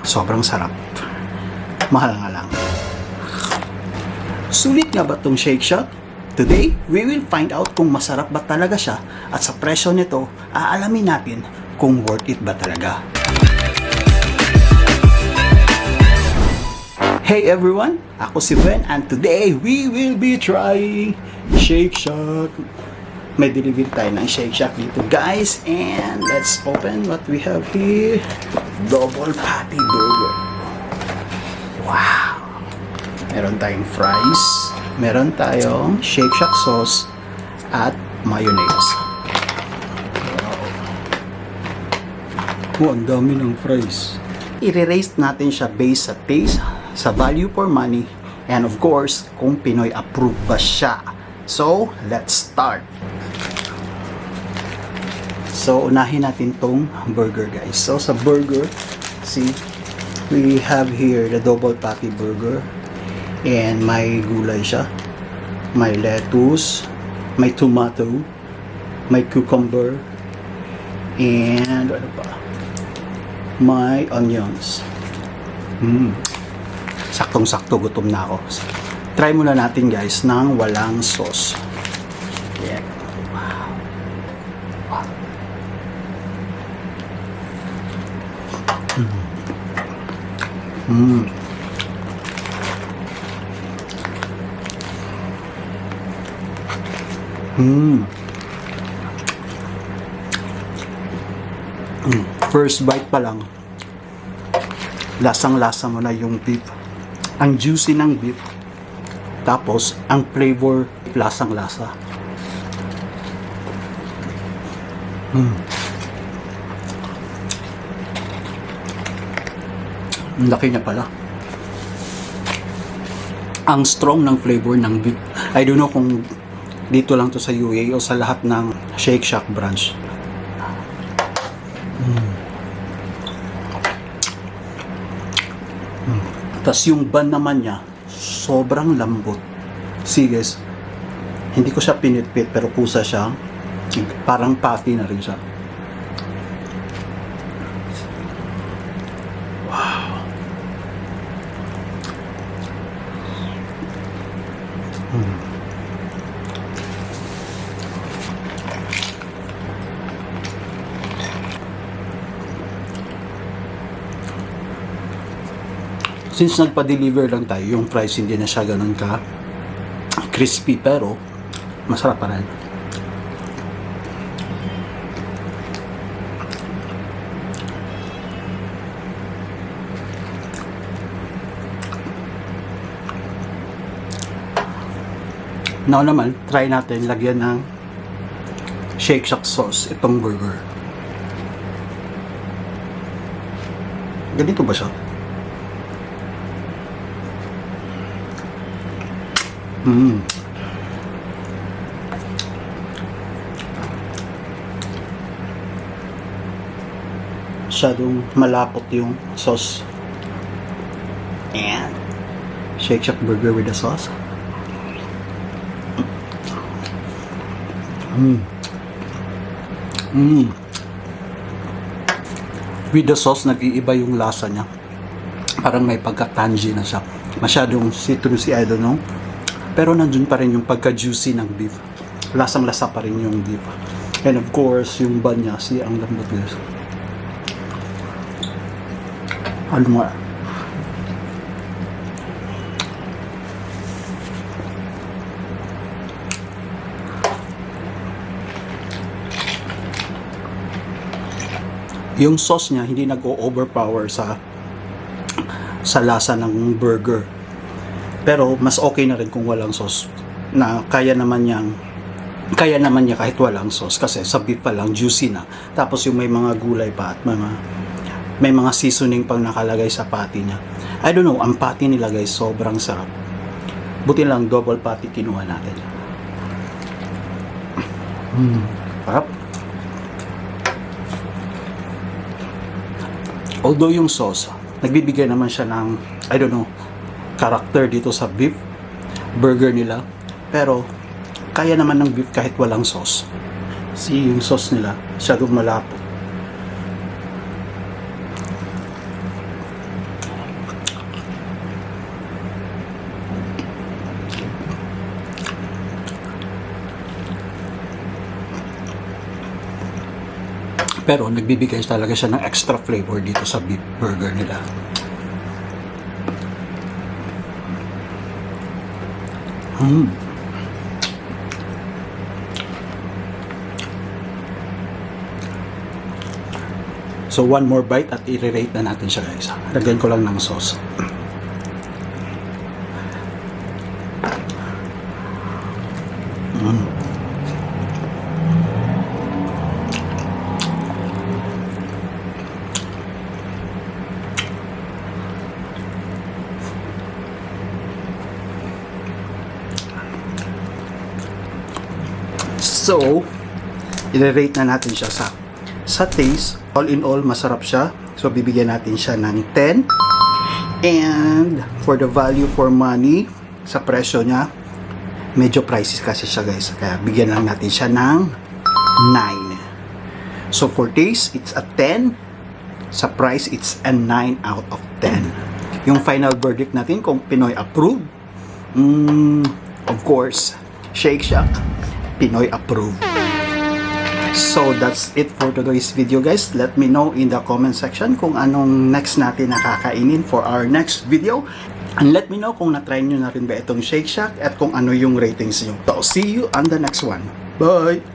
Sobrang sarap. Mahal nga lang. Sulit nga ba itong Shake Shack? Today, we will find out kung masarap ba talaga siya at sa presyo nito, aalamin natin kung worth it ba talaga. Hey everyone! Ako si Ben and today we will be trying Shake Shack. May delivery tayo ng Shake Shack dito guys and let's open what we have here. Double patty burger. Wow! Meron tayong fries, meron tayong Shake Shack sauce at mayonnaise. Wow! Oh, ang dami ng fries. I-rate natin siya based sa taste, sa value for money, and of course, kung Pinoy approved ba siya. So, let's start. So, unahin natin tong burger guys. So, sa burger, see, we have here the double patty burger. And may gulay siya. May lettuce, may tomato, may cucumber, and ano pa? May onions. Saktong-sakto, gutom na ako. Try muna natin guys ng walang sauce. Yeah. Wow. Wow. First bite pa lang, lasang-lasa mo na yung beef. Ang juicy ng beef. Tapos, ang flavor, lasang-lasa. Ang laki niya pala. Ang strong ng flavor ng beef. I don't know kung dito lang to sa UAE o sa lahat ng Shake Shack branch. Tapos yung bun naman niya, sobrang lambot. See guys, hindi ko siya pinitpit pero kusa siya. Parang patty na rin siya. Wow. Since nagpa-deliver lang tayo, yung price hindi na siya ganun ka crispy pero masarap pa rin. Now naman, try natin lagyan ng Shake Shack sauce itong burger. Ganito ba siya? Masyadong malapot yung sauce. And Shake Shack burger with the sauce. With the sauce, nag-iiba yung lasa niya. Parang may pagka-tangy na siya. Masyadong citrusy, I don't know. Pero nandun pa rin yung pagka-juicy ng beef. Lasang-lasa pa rin yung beef. And of course, yung bun niya, ang lambot guys. Ano nga? Yung sauce niya, hindi nag-overpower sa lasa ng burger. Pero mas okay na rin kung walang sauce, na kaya naman niya kahit walang sauce kasi sa beef pa lang juicy na. Tapos yung may mga gulay pa at may mga seasoning pang nakalagay sa patty niya. I don't know, ang patty nila guys sobrang sarap. Buti lang double patty kinuha natin. Sarap. Although yung sauce, nagbibigay naman siya ng, I don't know, character dito sa beef burger nila. Pero, kaya naman ng beef kahit walang sauce. See, yung sauce nila, masyadong malapot. Pero nagbibigay talaga siya ng extra flavor dito sa beef burger nila. So one more bite at i-rate na natin siya, guys. Lagyan ko lang ng sauce. So, i-rate na natin siya sa taste. All in all, masarap siya. So, bibigyan natin siya ng 10. And, for the value for money, sa presyo niya, medyo pricey kasi siya, guys. Kaya, bigyan lang natin siya ng 9. So, for taste, it's a 10. Sa price, it's a 9 out of 10. Yung final verdict natin, kung Pinoy approved, of course, Shake Shack, Pinoy approved. So that's it for today's video, guys. Let me know in the comment section kung anong next natin nakakainin for our next video. And let me know kung na-try nyo na rin ba itong Shake Shack at kung ano yung ratings nyo. So see you on the next one. Bye!